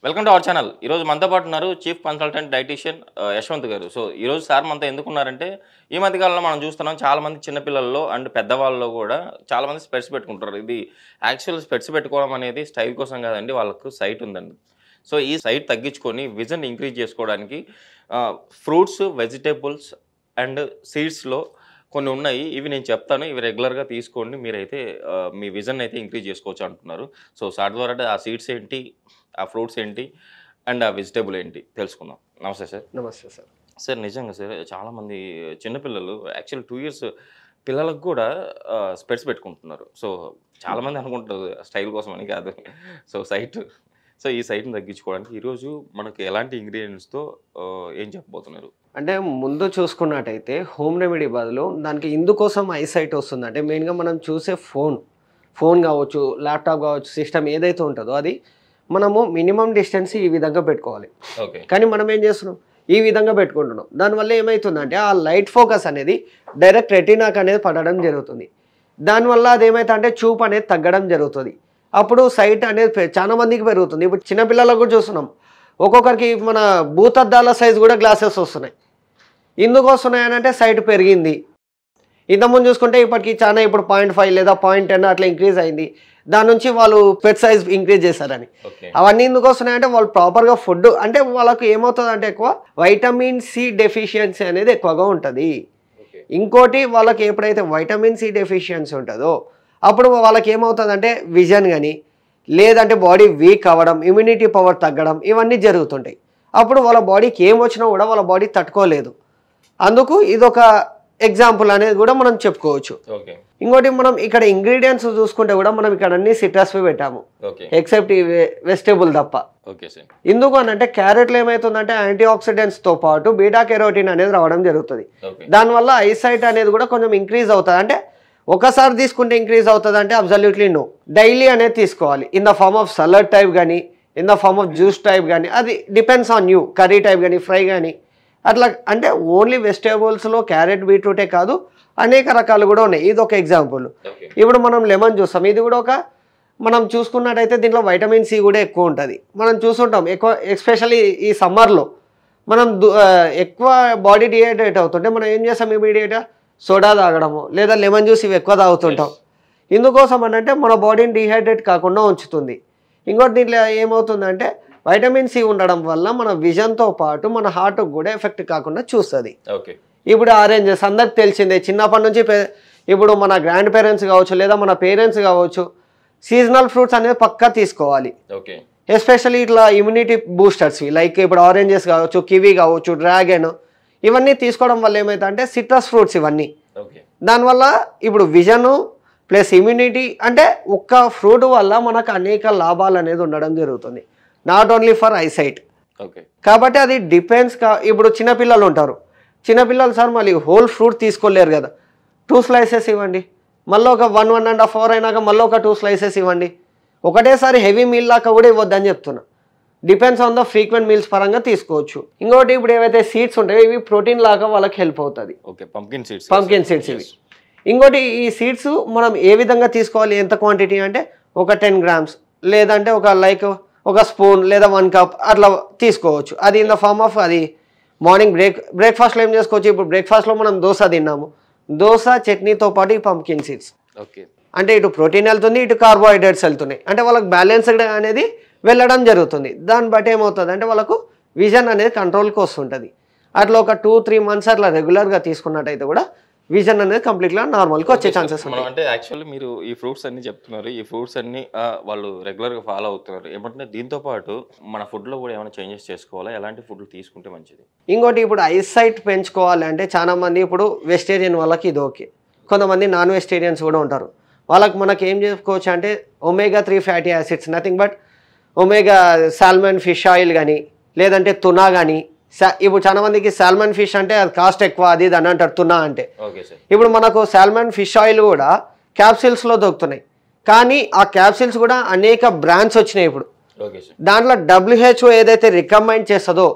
Welcome to our channel. ఈరోజు మనతో పాటు ఉన్నారు చీఫ్ కన్సల్టెంట్ డైటీషియన్ యశ్వంత్ గారు. సో ఈరోజు సార్ మనతో ఎందుకున్నారంటే ఈ మధ్యకాలంలో మనం చూస్తున్నాం చాలామంది చిన్నపిల్లల్లో అండ్ పెద్దవాళ్ళలో కూడా చాలామంది స్పెట్స్ పెట్టుకుంటారు. ఇది యాక్చువల్ స్పెట్స్ పెట్టుకోవడం అనేది స్టైల్ కోసం కాదండి, వాళ్ళకు సైట్ ఉందండి. సో ఈ సైట్ తగ్గించుకొని విజన్ ఇంక్రీజ్ చేసుకోవడానికి ఫ్రూట్స్, వెజిటేబుల్స్ అండ్ సీడ్స్లో కొన్ని ఉన్నాయి. ఇవి నేను చెప్తాను, ఇవి రెగ్యులర్గా తీసుకోండి, మీరైతే మీ విజన్ అయితే ఇంక్రీజ్ చేసుకోవచ్చు అంటున్నారు. సో సార్ ద్వారా ఆ సీడ్స్ ఏంటి, ఆ ఫ్రూట్స్ ఏంటి అండ్ ఆ వెజిటేబుల్ ఏంటి తెలుసుకుందాం. నమస్తే సార్. నమస్తే సార్. సార్ నిజంగా సార్ చాలామంది చిన్నపిల్లలు యాక్చువల్ 2 years పిల్లలకు కూడా స్పెట్స్ పెట్టుకుంటున్నారు. సో చాలామంది అనుకుంటారు స్టైల్ కోసం అని కాదు. సో ఈ సైట్ని తగ్గించుకోవడానికి ఈరోజు మనకి ఎలాంటి ఇంగ్రీడియంట్స్తో ఏం చెప్పబోతున్నారు? అంటే ముందు చూసుకున్నట్టయితే హోమ్ రెమెడీ బదులు దానికి ఇందుకోసం ఐసైట్ వస్తుంది. అంటే మెయిన్గా మనం చూసే ఫోన్ కావచ్చు, ల్యాప్టాప్ కావచ్చు, సిస్టమ్ ఏదైతే ఉంటుందో అది మనము మినిమం డిస్టెన్స్ ఈ విధంగా పెట్టుకోవాలి. ఓకే. కానీ మనం ఏం చేస్తున్నాం, ఈ విధంగా పెట్టుకుంటున్నాం. దానివల్ల ఏమవుతుందంటే ఆ లైట్ ఫోకస్ అనేది డైరెక్ట్ రెటీనాక్ అనేది పడడం జరుగుతుంది. దానివల్ల అది ఏమవుతుంది అంటే చూపు అనేది తగ్గడం జరుగుతుంది. అప్పుడు సైట్ అనేది చాలా మందికి పెరుగుతుంది. ఇప్పుడు చిన్నపిల్లలకు కూడా చూస్తున్నాం, ఒక్కొక్కరికి మన భూతద్దాల సైజు కూడా గ్లాసెస్ వస్తున్నాయి. ఎందుకు వస్తున్నాయి అని అంటే సైట్ పెరిగింది. ఇంతకుముందు చూసుకుంటే ఇప్పటికి చాలా ఇప్పుడు 0.5 లేదా 0.10 అట్లా ఇంక్రీజ్ అయింది. దాని నుంచి వాళ్ళు పెట్ సైజ్ ఇంక్రీజ్ చేశారని. అవన్నీ ఎందుకు వస్తున్నాయంటే వాళ్ళు ప్రాపర్గా ఫుడ్ అంటే వాళ్ళకు ఏమవుతుంది అంటే ఎక్కువ వైటమిన్ సి డెఫిషియన్సీ అనేది ఎక్కువగా ఉంటుంది. ఇంకోటి వాళ్ళకి ఎప్పుడైతే వైటమిన్ సి డెఫిషియన్సీ ఉంటుందో అప్పుడు వాళ్ళకి ఏమవుతుందంటే విజన్ కానీ లేదంటే బాడీ వీక్ అవ్వడం, ఇమ్యూనిటీ పవర్ తగ్గడం ఇవన్నీ జరుగుతుంటాయి. అప్పుడు వాళ్ళ బాడీకి ఏం వచ్చినా కూడా వాళ్ళ బాడీ తట్టుకోలేదు. అందుకు ఇదొక ఎగ్జాంపుల్ అనేది కూడా మనం చెప్పుకోవచ్చు. ఇంకోటి మనం ఇక్కడ ఇంగ్రీడియంట్స్ చూసుకుంటే కూడా మనం ఇక్కడ అన్ని సిట్రస్ పెట్టాము, ఎక్సెప్ట్ ఈ వెజిటేబుల్ తప్ప. ఎందుకు అని అంటే క్యారెట్లో ఏమవుతుందంటే యాంటీ ఆక్సిడెంట్స్తో పాటు బీటా కెరోటిన్ అనేది రావడం జరుగుతుంది. దానివల్ల ఐసైట్ అనేది కూడా కొంచెం ఇంక్రీజ్ అవుతుంది. అంటే ఒకసారి తీసుకుంటే ఇంక్రీజ్ అవుతుంది అంటే అబ్సల్యూట్లీ నో. డైలీ అనేది తీసుకోవాలి in the form of salad type కానీ, in the form of juice type కానీ, అది depends on you. Curry type కానీ, ఫ్రై కానీ అట్లా. అంటే ఓన్లీ వెజిటేబుల్స్లో క్యారెట్, బీట్రూటే కాదు, అనేక రకాలు కూడా ఉన్నాయి. ఇది ఒక ఎగ్జాంపుల్. ఇప్పుడు మనం లెమన్ చూస్తాం, ఇది కూడా మనం చూసుకున్నట్టయితే దీంట్లో వైటమిన్ సి కూడా ఎక్కువ ఉంటుంది. మనం చూస్తుంటాం ఎక్కువ, ఎస్పెషల్లీ ఈ సమ్మర్లో మనం ఎక్కువ బాడీ డిహైడ్రేట్ అవుతుంటే మనం ఏం చేస్తాం, ఇమీడియట్గా సోడా తాగడము లేదా లెమన్ జ్యూస్ ఇవి ఎక్కువ తాగుతుంటాం. ఇందుకోసం అంటే మన బాడీని డిహైడ్రేట్ కాకుండా ఉంచుతుంది. ఇంకోటి దీంట్లో ఏమవుతుందంటే వైటమిన్ సి ఉండడం వల్ల మన విజన్తో పాటు మన హార్ట్కి కూడా ఎఫెక్ట్ కాకుండా చూస్తుంది. ఇప్పుడు ఆరెంజెస్ అందరికి తెలిసిందే, చిన్నప్పటి నుంచి ఇప్పుడు మన గ్రాండ్ పేరెంట్స్ కావచ్చు లేదా మన పేరెంట్స్ కావచ్చు, సీజనల్ ఫ్రూట్స్ అనేది పక్కా తీసుకోవాలి. ఎస్పెషల్లీ ఇట్లా ఇమ్యూనిటీ బూస్టర్స్ లైక్ ఇప్పుడు ఆరెంజెస్ కావచ్చు, కివీ కావచ్చు, డ్రాగన్ ఇవన్నీ తీసుకోవడం వల్ల ఏమవుతుంది అంటే సిట్రస్ ఫ్రూట్స్ ఇవన్నీ. దానివల్ల ఇప్పుడు విజను ప్లస్ ఇమ్యూనిటీ అంటే ఒక్క ఫ్రూట్ వల్ల మనకు అనేక లాభాలు అనేది ఉండడం జరుగుతుంది, నాట్ ఓన్లీ ఫర్ ఐసైట్. కాబట్టి అది డిపెండ్స్. ఇప్పుడు చిన్నపిల్లలు ఉంటారు, చిన్నపిల్లలు సార్ మళ్ళీ హోల్ ఫ్రూట్ తీసుకోలేరు కదా, 2 slices ఇవ్వండి, మళ్ళీ ఒక 1.5 hour అయినాక మళ్ళీ ఒక 2 slices ఇవ్వండి. ఒకటేసారి హెవీ మీల్ లాగా కూడా ఇవ్వద్దని చెప్తున్నా. Depends on the frequent meals పరంగా తీసుకోవచ్చు. ఇంకోటి ఇప్పుడు ఏవైతే సీడ్స్ ఉంటాయో ఇవి ప్రోటీన్ లాగా వాళ్ళకి హెల్ప్ అవుతుంది. పంకిన్ సీడ్స్ ఇవి. ఇంకోటి ఈ సీడ్స్ మనం ఏ విధంగా తీసుకోవాలి, ఎంత క్వాంటిటీ అంటే ఒక 10 grams లేదంటే ఒక స్పూన్ లేదా 1 cup అట్లా తీసుకోవచ్చు. అది ఇన్ ద ఫార్మ్ ఆఫ్ అది మార్నింగ్ బ్రేక్ఫాస్ట్లో ఏం చేసుకోవచ్చు. ఇప్పుడు బ్రేక్ఫాస్ట్లో మనం దోశ తిన్నాము, దోశ చట్నీతో పాటు ఈ పంకిన్ సీడ్స్. అంటే ఇటు ప్రోటీన్ వెళ్తుంది, ఇటు కార్బోహైడ్రేట్స్ వెళ్తున్నాయి. అంటే వాళ్ళకి బ్యాలెన్స్డ్ అనేది వెళ్ళడం జరుగుతుంది. దాన్ని బట్టి ఏమవుతుంది అంటే వాళ్ళకు విజన్ అనేది కంట్రోల్కి వస్తుంటుంది. అట్లా ఒక 2-3 months అట్లా రెగ్యులర్గా తీసుకున్నట్టయితే కూడా విజన్ అనేది కంప్లీట్గా నార్మల్కి వచ్చే ఛాన్సెస్ ఉన్నాయి. అంటే యాక్చువల్లీ మీరు ఈ ఫ్రూట్స్ అన్ని చెప్తున్నారు, ఈ ఫ్రూట్స్ అన్ని వాళ్ళు రెగ్యులర్గా ఫాలో అవుతున్నారు. ఏమంటే దీంతో పాటు మన ఫుడ్లో కూడా ఏమైనా చేంజెస్ చేసుకోవాలా, ఎలాంటి ఫుడ్ తీసుకుంటే మంచిది? ఇంకోటి ఇప్పుడు ఐసైట్ పెంచుకోవాలి అంటే చాలా మంది ఇప్పుడు వెజిటేరియన్ వాళ్ళకి ఇది ఓకే, కొంతమంది నాన్ వెజిటేరియన్స్ కూడా ఉంటారు. వాళ్ళకి మనకి ఏం చేసుకోవచ్చు అంటే omega-3 fatty acids, nothing but omega salmon fish oil కానీ లేదంటే తునా కానీ. ఇప్పుడు చాలా మందికి సాల్మన్ ఫిష్ అంటే అది కాస్ట్ ఎక్కువ అది అని అంటారు తునా అంటే. ఇప్పుడు మనకు సాల్మన్ ఫిష్ ఆయిల్ కూడా క్యాప్సిల్స్లో దొరుకుతున్నాయి, కానీ ఆ క్యాప్సిల్స్ కూడా అనేక బ్రాండ్స్ వచ్చినాయి ఇప్పుడు. దాంట్లో WHO ఏదైతే రికమెండ్ చేస్తుందో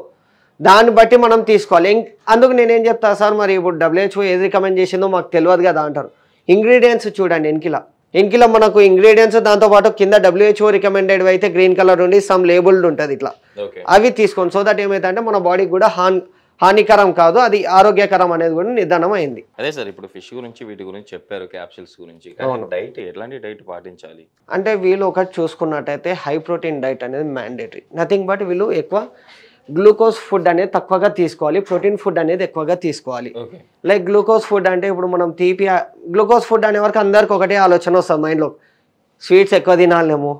దాన్ని బట్టి మనం తీసుకోవాలి. అందుకు నేనేం చెప్తా సార్, మరి ఇప్పుడు WHO ఏది రికమెండ్ చేసిందో మాకు తెలియదు కదా అంటారు. ఇంగ్రీడియంట్స్ చూడండి వెనకిలా ఇంకిలో మనకు ఇంగ్రీడియంట్స్ దాంతోపాటు కింద WHO రికమెండెడ్ అయితే గ్రీన్ కలర్ ఉండి సమ్ లేబుల్డ్ ఉంటుంది ఇట్లా, ఓకే అవి తీసుకోండి. సో దట్ ఏమైతే మన బాడీకి కూడా హానికరం కాదు, అది ఆరోగ్యకరం అనేది కూడా నిర్ధారణ అయింది. అదే సార్ ఇప్పుడు ఫిష్ గురించి వీటి గురించి చెప్పారు, క్యాప్సిల్స్ గురించి. డైట్ ఎట్లాంటి డైట్ పాటించాలి అంటే వీళ్ళు ఒకటి చూసుకున్నట్టయితే హై ప్రోటీన్ డైట్ అనేది మ్యాండేటరీ. నథింగ్ బట్ వీళ్ళు ఎక్కువ గ్లూకోజ్ ఫుడ్ అనేది తక్కువగా తీసుకోవాలి, ప్రోటీన్ ఫుడ్ అనేది ఎక్కువగా తీసుకోవాలి. లైక్ గ్లూకోజ్ ఫుడ్ అంటే ఇప్పుడు మనం గ్లూకోజ్ ఫుడ్ అనే వరకు అందరికి ఒకటే ఆలోచన వస్తుంది మైండ్లో, స్వీట్స్ ఎక్కువ తినాలేమో,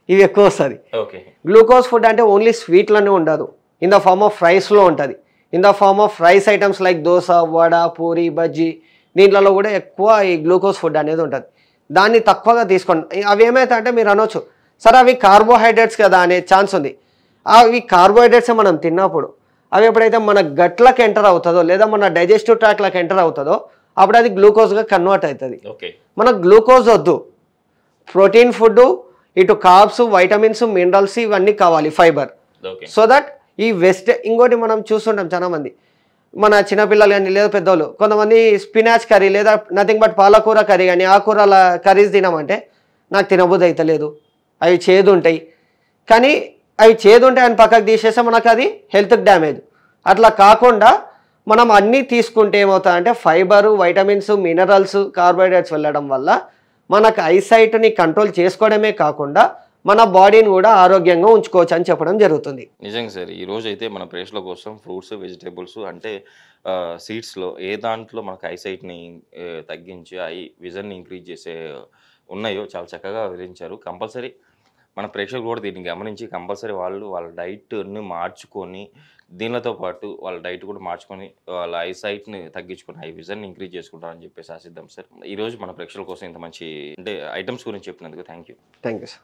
ఇవి ఎక్కువ వస్తుంది. గ్లూకోజ్ ఫుడ్ అంటే ఓన్లీ స్వీట్లోనే ఉండదు, ఇన్ ద ఫార్మ్ ఆఫ్ ఫ్రైస్లో ఉంటుంది, in the form of rice items like dosa, vada, puri, bajji, దీంట్లో కూడా ఎక్కువ ఈ గ్లూకోజ్ ఫుడ్ అనేది ఉంటుంది. దాన్ని తక్కువగా తీసుకోండి. అవి ఏమైతే అంటే మీరు అనొచ్చు సరే అవి కార్బోహైడ్రేట్స్ కదా అనే ఛాన్స్ ఉంది. అవి కార్బోహైడ్రేట్స్ మనం తిన్నప్పుడు అవి ఎప్పుడైతే మన గట్లకు ఎంటర్ అవుతుందో లేదా మన డైజెస్టివ్ ట్రాక్లకు ఎంటర్ అవుతుందో అప్పుడు అది గ్లూకోజ్గా కన్వర్ట్ అవుతుంది. మనకు గ్లూకోజ్ వద్దు, ప్రోటీన్ ఫుడ్, ఇటు కార్బ్స్, వైటమిన్స్, మినరల్స్ ఇవన్నీ కావాలి, ఫైబర్. సో దట్ ఈ ఇంకోటి మనం చూస్తుంటాం చాలా మంది మన చిన్నపిల్లలు కానీ లేదా పెద్దవాళ్ళు కొంతమంది స్పినాచ్ కర్రీ లేదా నథింగ్ బట్ పాలకూర కర్రీ కానీ ఆకుకూరల కర్రీస్ తినమంటే నాకు తినబుద్ధి అయితే లేదు, అవి చేదు ఉంటాయి. కానీ అవి చేదు ఉంటాయి అని పక్కకు తీసేస్తే మనకు అది హెల్త్కి డ్యామేజ్. అట్లా కాకుండా మనం అన్నీ తీసుకుంటే ఏమవుతాయంటే ఫైబరు, వైటమిన్స్, మినరల్స్, కార్బోహైడ్రేట్స్ వెళ్ళడం వల్ల మనకు ఐసైట్ని కంట్రోల్ చేసుకోవడమే కాకుండా మన బాడీని కూడా ఆరోగ్యంగా ఉంచుకోవచ్చు అని చెప్పడం జరుగుతుంది. నిజంగా సార్ ఈ రోజు అయితే మన ప్రేక్షకుల కోసం ఫ్రూట్స్, వెజిటేబుల్స్ అంటే సీడ్స్లో ఏ దాంట్లో మనకు ఐసైట్ని తగ్గించి విజన్ని ఇంక్రీజ్ చేసే ఉన్నాయో చాలా చక్కగా వివరించారు. కంపల్సరీ మన ప్రేక్షకులు కూడా దీన్ని గమనించి కంపల్సరీ వాళ్ళ డైట్ని మార్చుకొని దీనితో పాటు వాళ్ళ డైట్ కూడా మార్చుకొని వాళ్ళ ఐసైట్ని తగ్గించుకొని విజన్ని ఇంక్రీజ్ చేసుకుంటారని చెప్పేసి ఆశిద్దాం సార్. ఈరోజు మన ప్రేక్షకుల కోసం ఇంత మంచి అంటే ఐటమ్స్ గురించి చెప్పినందుకు థ్యాంక్ యూ సార్.